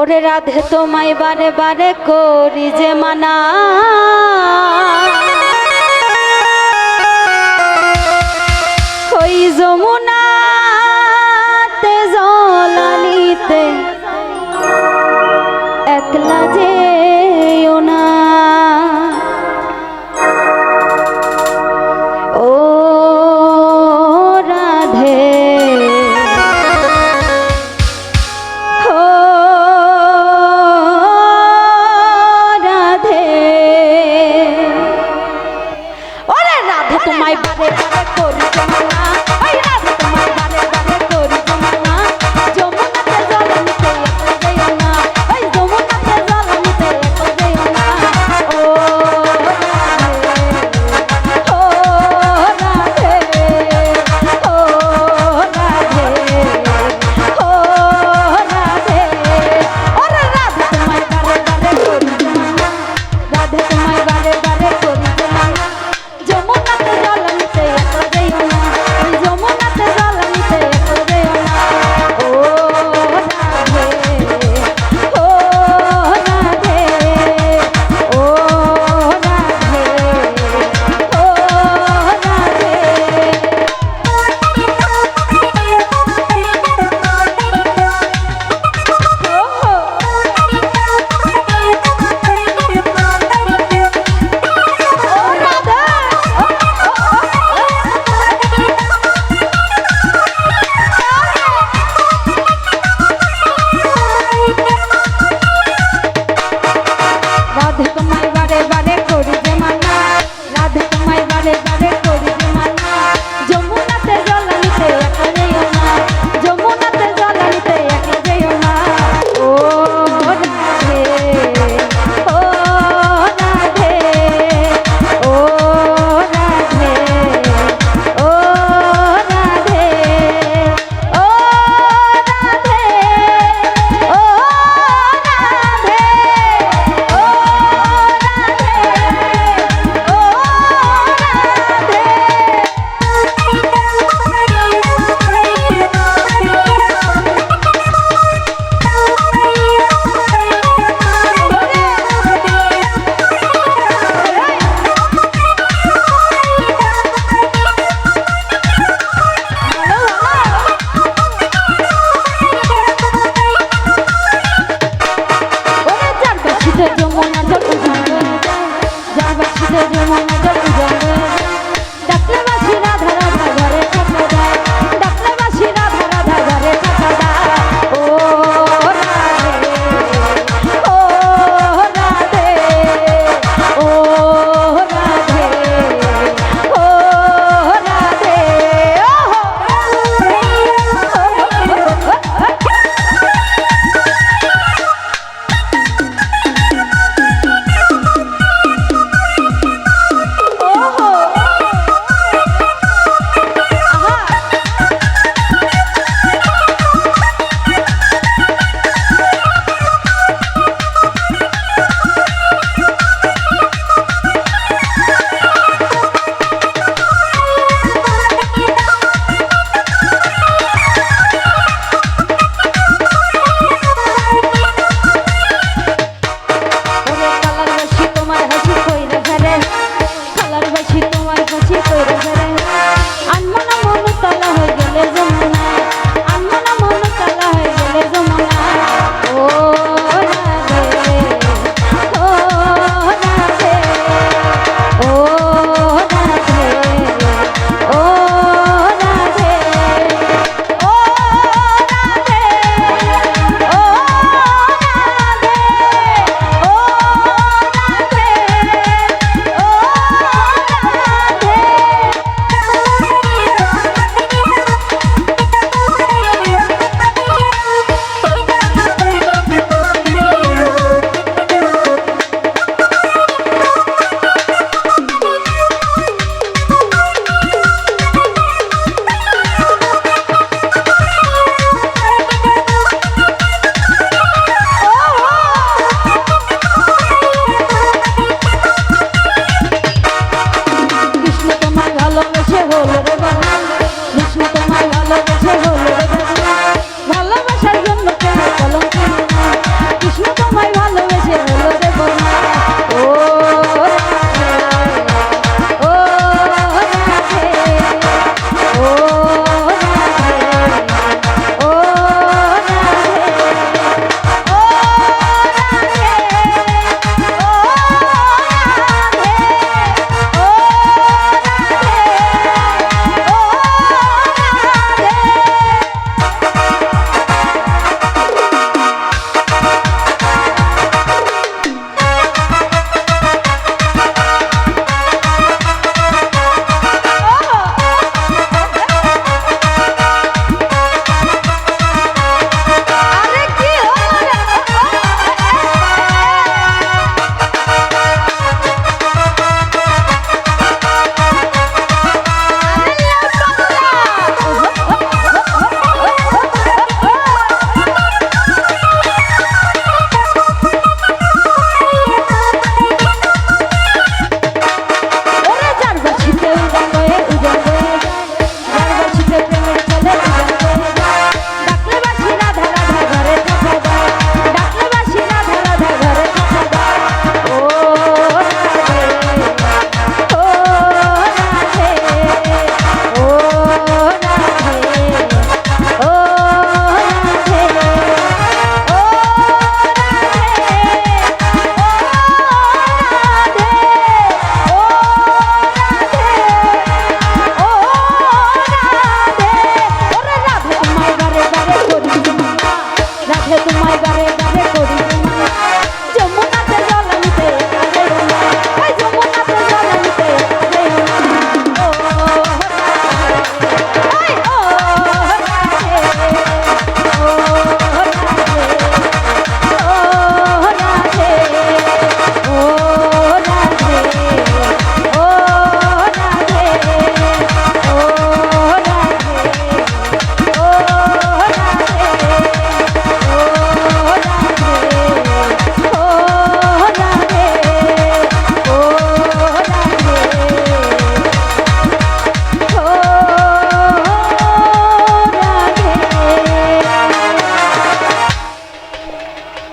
ওরে রাধে তোমায় বারে বারে করি যে মানা, ওই যমুনাতে জলানিতে একলা যেও না। ও রাধে তোমায় বারে বারে করি যমুনা, ওই রাধে তোমায় বারে বারে করি যমুনা। যমুনাতে জল নিতে একলা যেও না, ওই যমুনাতে জল নিতে একলা যেও না। ও রাধে, ও রাধে, ও রাধে, ও রাধে, ওরে রাধে তোমায় বারে বারে করি যমুনা, রাধে তোমায় বারে বারে করি যমুনা। যমুনাতে জল নিতে একলা যেও না, ওই যমুনাতে জল নিতে একলা যেও না। ও রাধে, ও রাধে, ও রাধে, ও রাধে। রাধে তোমায় বারে বারে করি যে মানা, রাধে তোমায় বারে বারে করি যে মানা। যমুনাতে জল নিতে একলা যেও না, যমুনাতে জল নিতে একলা যেও না। ও রাধে, ও রাধে, ও রাধে, ও রাধে, ও রাধে, ও রাধে, ও যমুনা জল, যার বাসিতে যমুনা জল